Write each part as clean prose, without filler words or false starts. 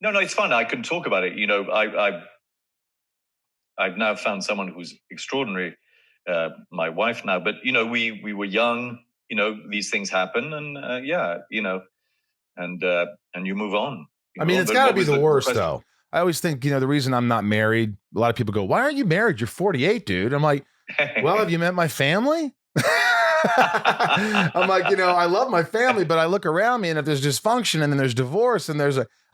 No, it's fun. I can talk about it. I've now found someone who's extraordinary, my wife now. But we were young. These things happen, and and you move on. I mean, it's But got to what be was the the worst, question? though. I always think, the reason I'm not married, a lot of people go, why aren't you married? You're 48, dude. I'm like, well, have you met my family? I'm like, I love my family, but I look around me and if there's dysfunction and then there's divorce and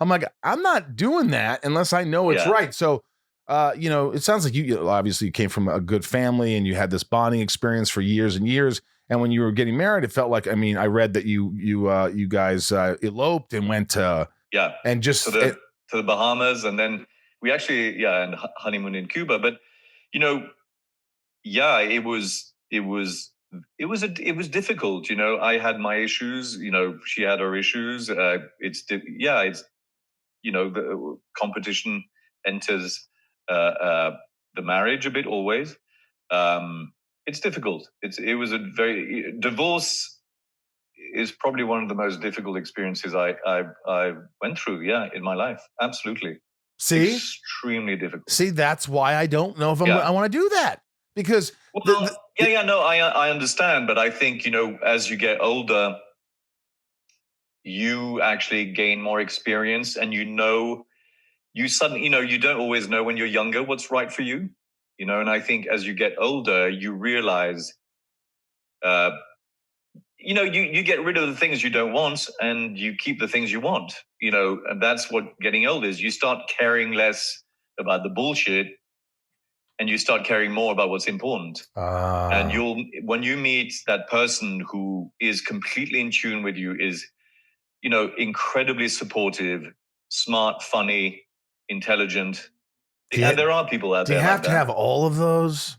I'm like, I'm not doing that unless I know it's Yeah, right. So, it sounds like you obviously came from a good family and you had this bonding experience for years and years. And when you were getting married, it felt like, I mean, I read that you guys eloped and went to, yeah. and To just, the to the Bahamas, and then we actually and honeymoon in Cuba. But you know, yeah, it was difficult. I had my issues. She had her issues. The competition enters the marriage a bit always. It's difficult. It was a very divorce is probably one of the most difficult experiences I went through. Yeah, in my life, absolutely, see, extremely difficult. see, that's why I don't know if Yeah. I want to do that because Well, yeah, no, I understand, but I think as you get older, you actually gain more experience, and you suddenly you don't always know when you're younger what's right for you. And I think as you get older, you realize, uh, you get rid of the things you don't want and you keep the things you want. And that's what getting old is. You start caring less about the bullshit and you start caring more about what's important. And when you meet that person who is completely in tune with you, is incredibly supportive, smart, funny, intelligent. And there are people out do you there have like to that. have all of those?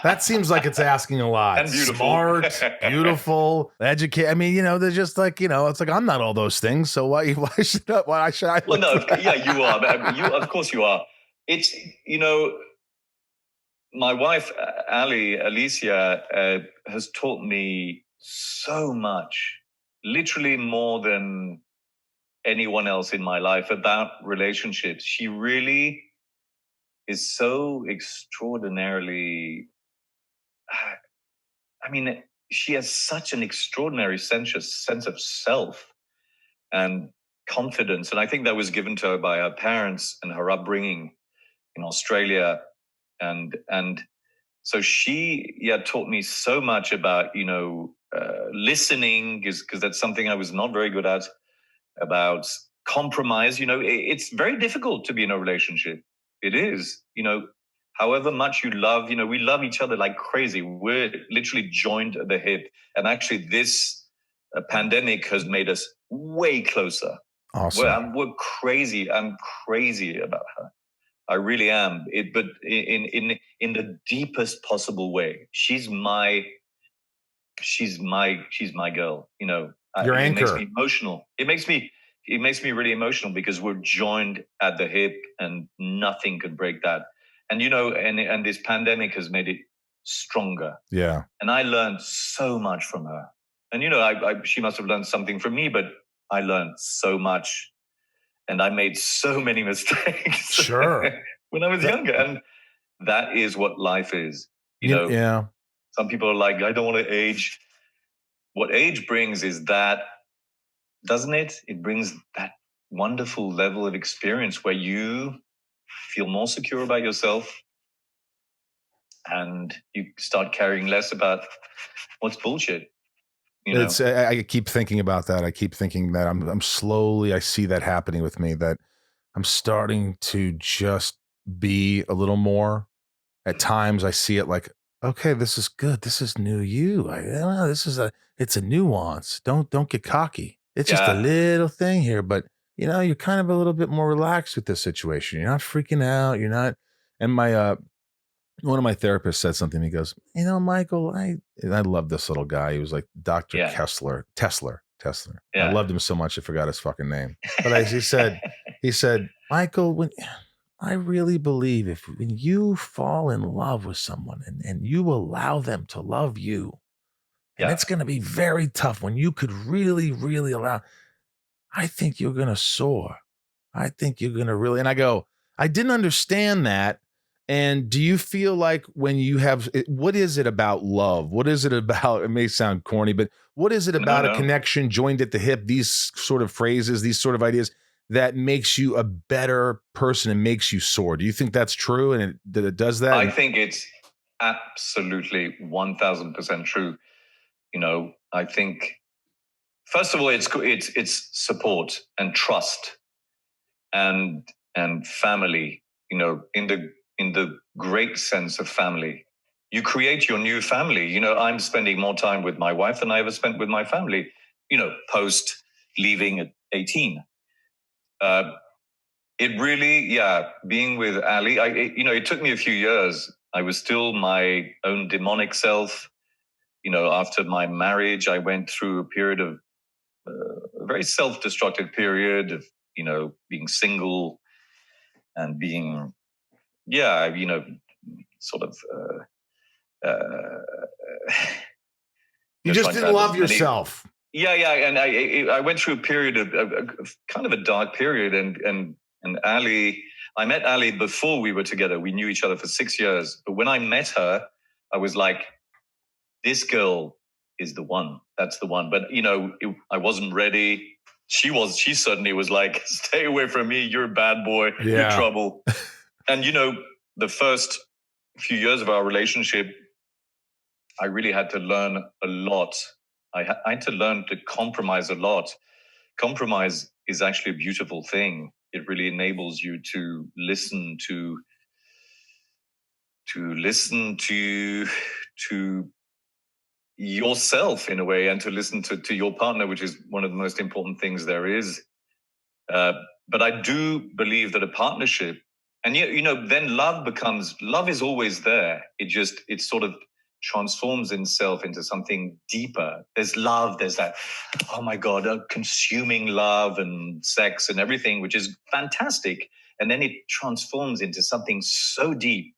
That seems like it's asking a lot. And beautiful. Smart, beautiful, educate. I mean, they're just like, it's like I'm not all those things. So why should I? Well, no, yeah, you are. Of course, you are. It's my wife, Alicia, has taught me so much, literally more than anyone else in my life about relationships. She really is so extraordinarily. I mean, she has such an extraordinary sense of self and confidence, and I think that was given to her by her parents and her upbringing in Australia, and so she taught me so much about listening, because that's something I was not very good at, about compromise. It's very difficult to be in a relationship. It is. However much you love, we love each other like crazy. We're literally joined at the hip, and actually this pandemic has made us way closer. Awesome. We're crazy. I'm crazy about her. I really am. But in the deepest possible way. She's my girl. Your It makes anchor. me emotional. It makes me really emotional because we're joined at the hip, and nothing could break that. And and this pandemic has made it stronger. Yeah. And I learned so much from her. And she must have learned something from me, but I learned so much, and I made so many mistakes Sure. when I was younger. And that is what life is. Yeah. Some people are like, I don't want to age. What age brings is that, doesn't it? It brings that wonderful level of experience where you feel more secure about yourself and you start caring less about what's bullshit. It's I keep thinking about that. I keep thinking that I'm slowly I see that happening with me, that I'm starting to just be a little more. At times I see it like, okay, this is good. This is new you. It's a nuance. Don't get cocky. It's just a Yeah. little thing here, but you're kind of a little bit more relaxed with this situation. You're not freaking out. You're not. And my one of my therapists said something. He goes, Michael, I love this little guy. He was like Dr. Yeah. Tesler. I Yeah. loved him so much I forgot his fucking name. But he said, Michael, when I really believe when you fall in love with someone and you allow them to love you, and Yeah. it's going to be very tough when you could really, really allow, I think you're going to soar. I think you're gonna really, and I go, I didn't understand that. And do you feel like when you have what is it about love? What is it about? It may sound corny, but what is it No, about a no. connection joined at the hip, these sort of phrases, these sort of ideas that makes you a better person and makes you soar? Do you think that's true and that it does that? I think it's absolutely 1000% true. I think first of all, it's support and trust and family. In the great sense of family, you create your new family. I'm spending more time with my wife than I ever spent with my family. Post leaving at 18. Uh, it really, yeah, being with Ali. It took me a few years. I was still my own demonic self. After my marriage, I went through a period of a very self-destructive period of being single and being sort of You just trying to didn't add love as many. yourself. Yeah, and I went through a period of kind of a dark period, and Ali, I met Ali before we were together. We knew each other for 6 years, but when I met her, I was like, this girl is the one. That's the one. But I wasn't ready. She certainly was like, stay away from me. You're a bad boy. Yeah. You're trouble. And the first few years of our relationship, I really had to learn a lot. I had to learn to compromise a lot. Compromise is actually a beautiful thing. It really enables you to listen to yourself in a way, and to listen to your partner, which is one of the most important things there is. But I do believe that a partnership, and yet, then love is always there. It sort of transforms itself into something deeper. There's love, there's that, oh my God, consuming love and sex and everything, which is fantastic. And then it transforms into something so deep